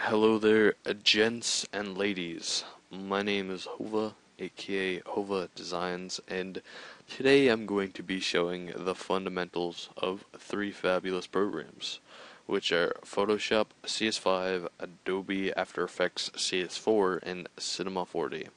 Hello there, gents and ladies. My name is Hova, aka Hova Designs, and today I'm going to be showing the fundamentals of three fabulous programs, which are Photoshop, CS5, Adobe After Effects CS4, and Cinema 4D.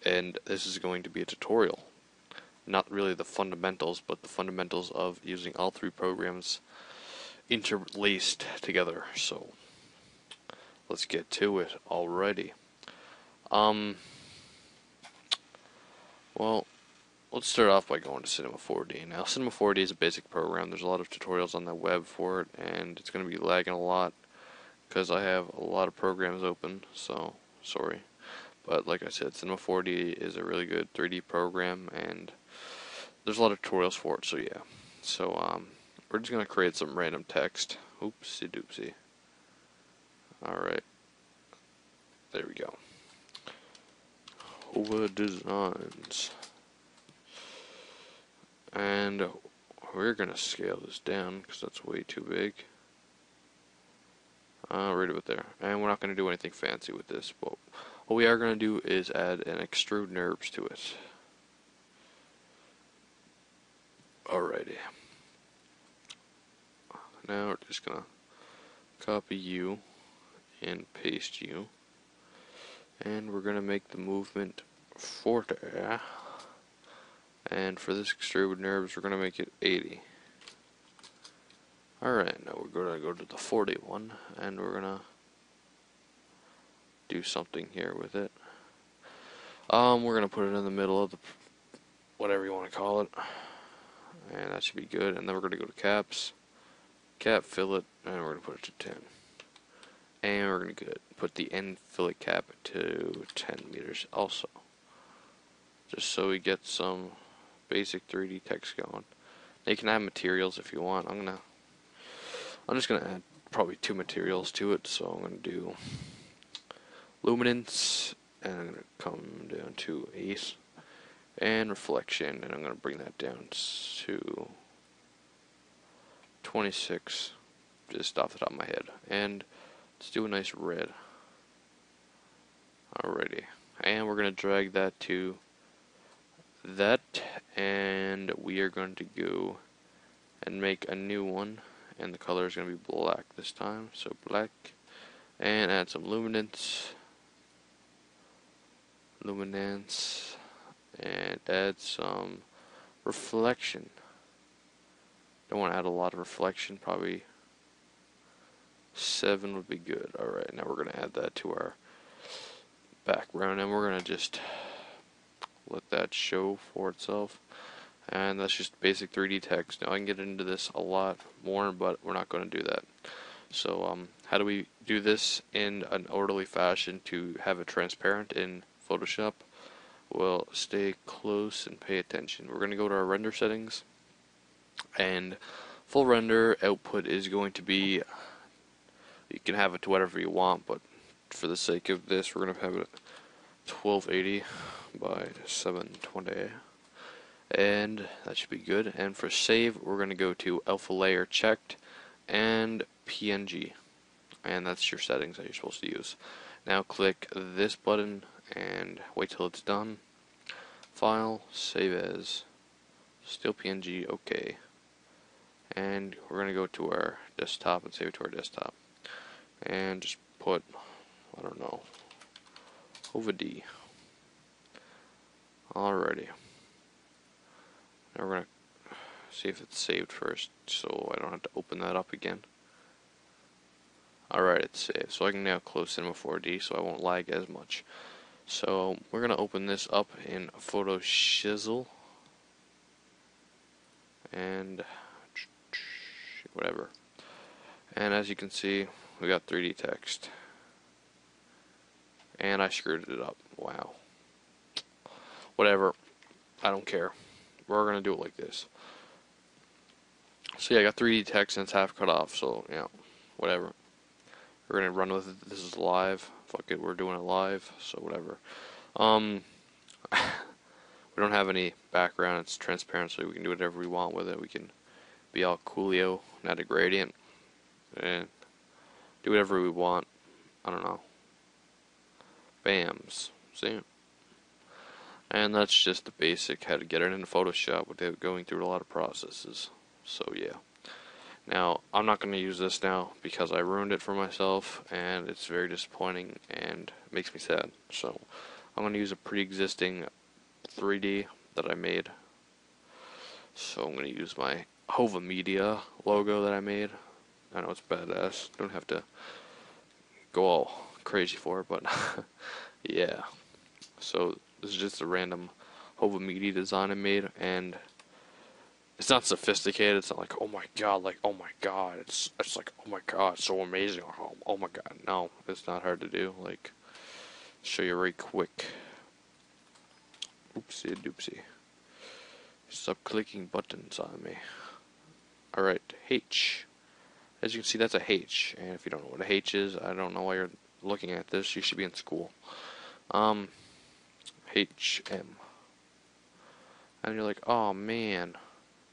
And this is going to be a tutorial. Not really the fundamentals, but the fundamentals of using all three programs interlaced together. So let's get to it already. Well, let's start off by going to Cinema 4D. Now, Cinema 4D is a basic program. There's a lot of tutorials on the web for it, and it's going to be lagging a lot because I have a lot of programs open, so sorry. But like I said, Cinema 4D is a really good 3D program, and there's a lot of tutorials for it, so yeah. So, we're just going to create some random text. Oopsie doopsie. Alright. There we go. Hova Designs. And we're going to scale this down because that's way too big. Right about there. And we're not going to do anything fancy with this, but what we are going to do is add an extrude NURBS to it. Alrighty. Now we're just going to copy you and paste you. And we're going to make the movement 40. And for this extrude NURBS, we're going to make it 80. Alright, now we're going to go to the 40 one, and we're going to do something here with it. We're going to put it in the middle of the, whatever you want to call it. And that should be good. And then we're going to go to caps, cap fillet, and we're going to put it to 10. And we're going to put the end fillet cap to 10 meters also. Just so we get some basic 3D text going. Now you can add materials if you want. I'm just going to add probably 2 materials to it. So I'm going to do luminance, and I'm going to come down to 8. And reflection, and I'm going to bring that down to 26, just off the top of my head. And let's do a nice red. Alrighty. And we're going to drag that to that, and we are going to go and make a new one, and the color is going to be black this time, so black, and add some luminance, and add some reflection. Don't want to add a lot of reflection, probably 7 would be good. Alright, now we're going to add that to our background, and we're going to just let that show for itself. And that's just basic 3D text. Now I can get into this a lot more, but we're not going to do that. So how do we do this in an orderly fashion to have it transparent in Photoshop? Well, stay close and pay attention. We're going to go to our render settings, and full render output is going to be, you can have it to whatever you want, but for the sake of this, we're going to have it at 1280 by 720, and that should be good. And for save, we're going to go to alpha layer checked and PNG, and that's your settings that you're supposed to use. Now click this button and wait till it's done. File, save as, still PNG, okay. And we're going to go to our desktop and save it to our desktop. And just put, I don't know, Hova D. Alrighty. Now we're going to see if it's saved first, so I don't have to open that up again. Alright, it's saved. So I can now close Cinema 4D so I won't lag as much. So we're going to open this up in Photo Shizzle. And whatever. And as you can see, we got 3D text. And I screwed it up. Wow. Whatever. I don't care. We're going to do it like this. So yeah, I got 3D text and it's half cut off, so yeah, whatever. We're going to run with it. This is live. Fuck it, we're doing it live, so whatever. We don't have any background. It's transparent, so we can do whatever we want with it. We can be all coolio, not a gradient, and do whatever we want. I don't know. BAMs. See? And that's just the basic how to get it in Photoshop without going through a lot of processes. So yeah. Now, I'm not going to use this now because I ruined it for myself and it's very disappointing and makes me sad. So I'm going to use a pre-existing 3D that I made. So I'm going to use my Hova Media logo that I made. I know it's badass. Don't have to go all crazy for it, but yeah. So this is just a random Hova Media design I made, and it's not sophisticated. It's not like, oh my god, like, oh my god. It's like, oh my god, so amazing. Oh my god. No, it's not hard to do. Like, show you very quick. Oopsie doopsie. Stop clicking buttons on me. Alright, H. As you can see, that's a H. And if you don't know what a H is, I don't know why you're looking at this. You should be in school. HM. And you're like, oh man,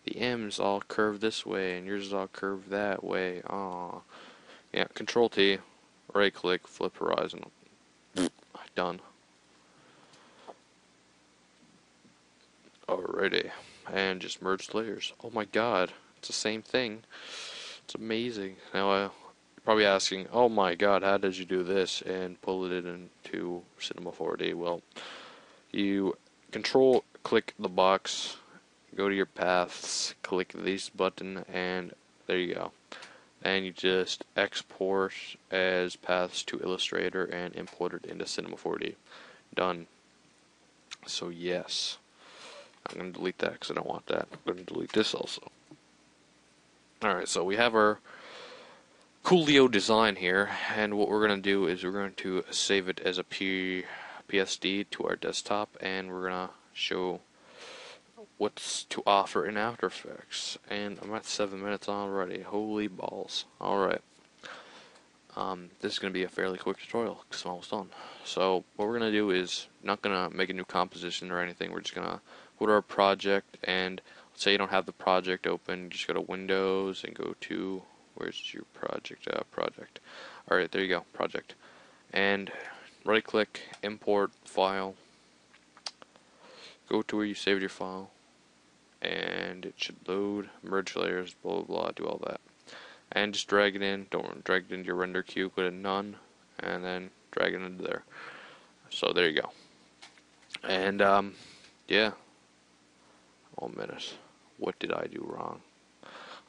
the M's all curved this way, and yours is all curved that way. Aw. Yeah, Control T, right click, flip horizon. Done. Alrighty. And just merge layers. Oh my god, it's the same thing. It's amazing. Now, you're probably asking, oh my god, how did you do this and pull it into Cinema 4D? Well, you control click the box, go to your paths, click this button, and there you go. And you just export as paths to Illustrator and import it into Cinema 4D. Done. So yes, I'm going to delete that because I don't want that. I'm going to delete this also. Alright, so we have our Coolio design here, and what we're going to do is we're going to save it as a PSD to our desktop, and we're going to show what's to offer in After Effects. And I'm at 7 minutes already. Holy balls. Alright. This is going to be a fairly quick tutorial because I'm almost done. So what we're going to do is not going to make a new composition or anything. We're just going to go to our project, and let's say you don't have the project open. You just go to Windows and go to, where's your project? Project. Alright, there you go. Project. And right click, import file. Go to where you saved your file. And it should load, merge layers, blah blah blah, do all that. And just drag it in. Don't drag it into your render queue, put it in none, and then drag it into there. So there you go. And yeah. 1 minute. What did I do wrong?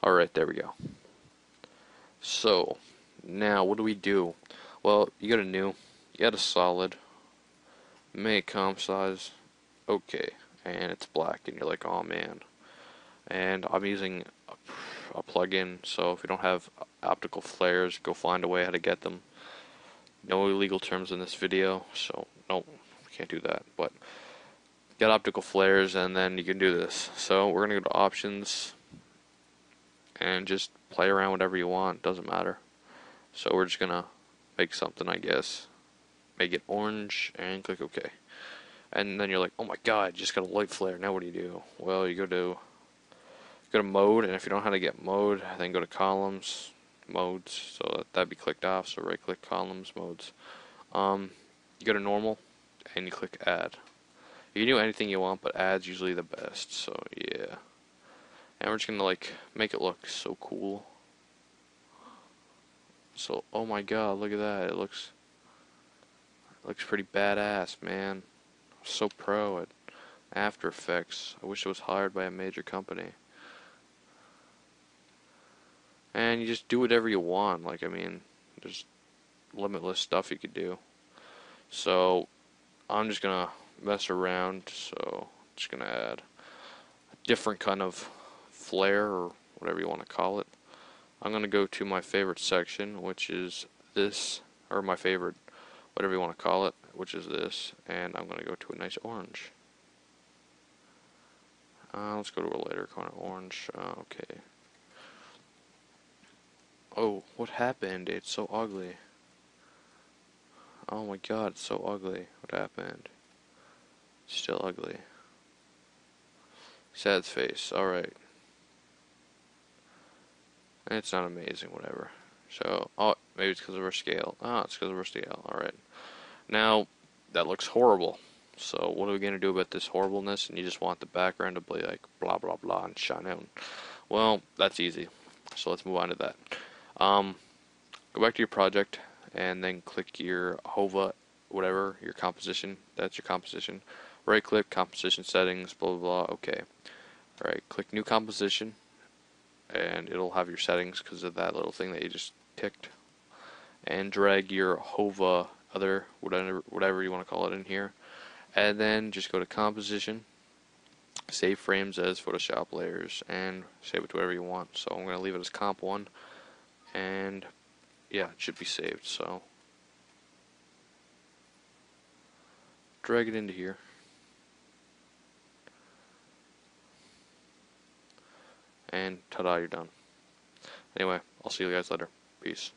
Alright, there we go. So now what do we do? Well, you got a new, you got a solid, make comp size, okay, and it's black, and you're like, oh man. And I'm using a plugin, so if you don't have optical flares, go find a way how to get them. No illegal terms in this video, so no, can't do that. But get optical flares, and then you can do this. So we're gonna go to options, and just play around whatever you want. Doesn't matter. So we're just gonna make something, I guess. Make it orange, and click OK. And then you're like, oh my god, just got a light flare. Now what do you do? Well, you go to mode, and if you don't know how to get mode, then go to columns, modes, so that'd be clicked off, so right click columns, modes. You go to normal, and you click add. You can do anything you want, but add's usually the best, so yeah. And we're just gonna like make it look so cool. So, oh my god, look at that, it looks pretty badass, man. I'm so pro at After Effects. I wish I was hired by a major company. And you just do whatever you want. Like, I mean, there's limitless stuff you could do. So, I'm just gonna mess around. So, I'm just gonna add a different kind of flare, or whatever you want to call it. I'm gonna go to my favorite section, which is this, or my favorite, whatever you want to call it, which is this. And I'm gonna go to a nice orange. Let's go to a lighter kind of orange. Okay. Oh, what happened? It's so ugly. Oh my god, it's so ugly. What happened? It's still ugly. Sad face, alright. It's not amazing, whatever. So, oh, maybe it's because of our scale. Ah, it's because of our scale. Alright. Now, that looks horrible. So, what are we going to do about this horribleness? And you just want the background to be like blah blah blah and shine out. Well, that's easy. So, let's move on to that. Go back to your project and then click your Hova, whatever, your composition. That's your composition. Right click, composition settings, blah blah blah. Okay. Alright, click new composition and it'll have your settings because of that little thing that you just ticked. And drag your Hova, other, whatever you want to call it, in here. And then just go to composition, save frames as Photoshop layers, and save it to whatever you want. So I'm going to leave it as comp 1, and yeah, it should be saved. So drag it into here. And ta-da, you're done. Anyway, I'll see you guys later. Peace.